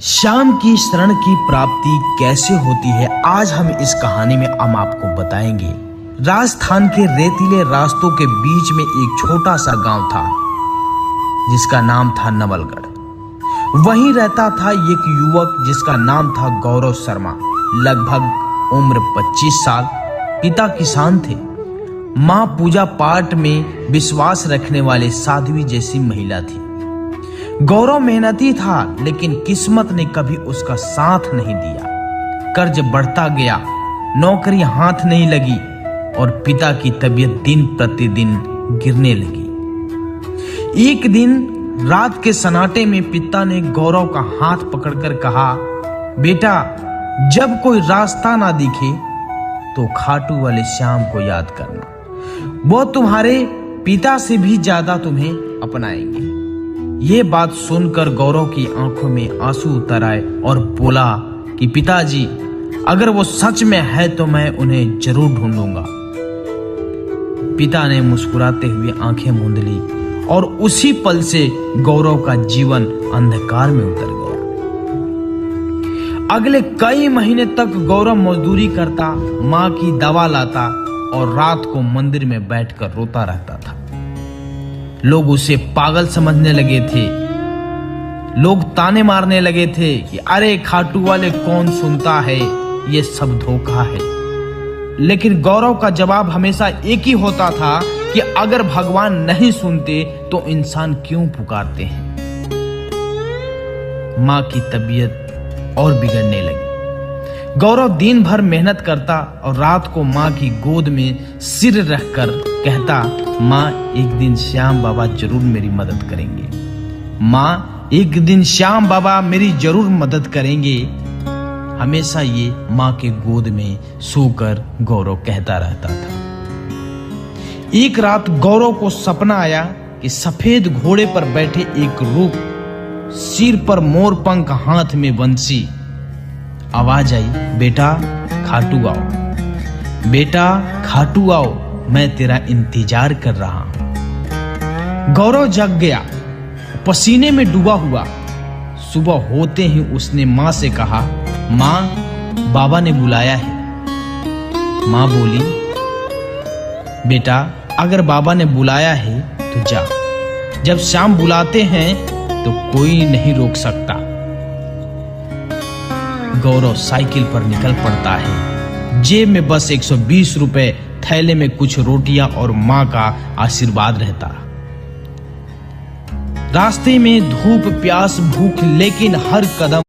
श्याम की शरण की प्राप्ति कैसे होती है, आज हम इस कहानी में हम आपको बताएंगे। राजस्थान के रेतीले रास्तों के बीच में एक छोटा सा गांव था जिसका नाम था नवलगढ़। वहीं रहता था एक युवक जिसका नाम था गौरव शर्मा। लगभग उम्र 25 साल। पिता किसान थे, माँ पूजा पाठ में विश्वास रखने वाले साध्वी जैसी महिला थी। गौरव मेहनती था लेकिन किस्मत ने कभी उसका साथ नहीं दिया। कर्ज बढ़ता गया, नौकरी हाथ नहीं लगी और पिता की तबीयत दिन प्रतिदिन गिरने लगी। एक दिन रात के सन्नाटे में पिता ने गौरव का हाथ पकड़कर कहा, बेटा, जब कोई रास्ता ना दिखे तो खाटू वाले श्याम को याद करना, वो तुम्हारे पिता से भी ज्यादा तुम्हें अपनाएंगे। ये बात सुनकर गौरव की आंखों में आंसू उतर आए और बोला कि पिताजी, अगर वो सच में है तो मैं उन्हें जरूर ढूंढूंगा। पिता ने मुस्कुराते हुए आंखें मूंद ली और उसी पल से गौरव का जीवन अंधकार में उतर गया। अगले कई महीने तक गौरव मजदूरी करता, माँ की दवा लाता और रात को मंदिर में बैठकर रोता रहता था। लोग उसे पागल समझने लगे थे। लोग ताने मारने लगे थे कि अरे खाटू वाले, कौन सुनता है, ये सब धोखा है। लेकिन गौरव का जवाब हमेशा एक ही होता था कि अगर भगवान नहीं सुनते तो इंसान क्यों पुकारते हैं। माँ की तबीयत और बिगड़ने लगी। गौरव दिन भर मेहनत करता और रात को माँ की गोद में सिर रखकर कहता, माँ, एक दिन श्याम बाबा जरूर मेरी मदद करेंगे। माँ, एक दिन श्याम बाबा मेरी जरूर मदद करेंगे। हमेशा ये माँ के गोद में सोकर गौरव कहता रहता था। एक रात गौरव को सपना आया कि सफेद घोड़े पर बैठे एक रूप, सिर पर मोर पंख, हाथ में बंसी। आवाज आई, बेटा खाटू आओ, बेटा खाटू आओ, मैं तेरा इंतजार कर रहा हूं। गौरव जग गया, पसीने में डूबा हुआ। सुबह होते ही उसने माँ से कहा, माँ, बाबा ने बुलाया है। माँ बोली, बेटा, अगर बाबा ने बुलाया है तो जा। जब श्याम बुलाते हैं तो कोई नहीं रोक सकता। गौरव साइकिल पर निकल पड़ता है। जेब में बस 120 रुपए, थैले में कुछ रोटियां और माँ का आशीर्वाद रहता। रास्ते में धूप, प्यास, भूख, लेकिन हर कदम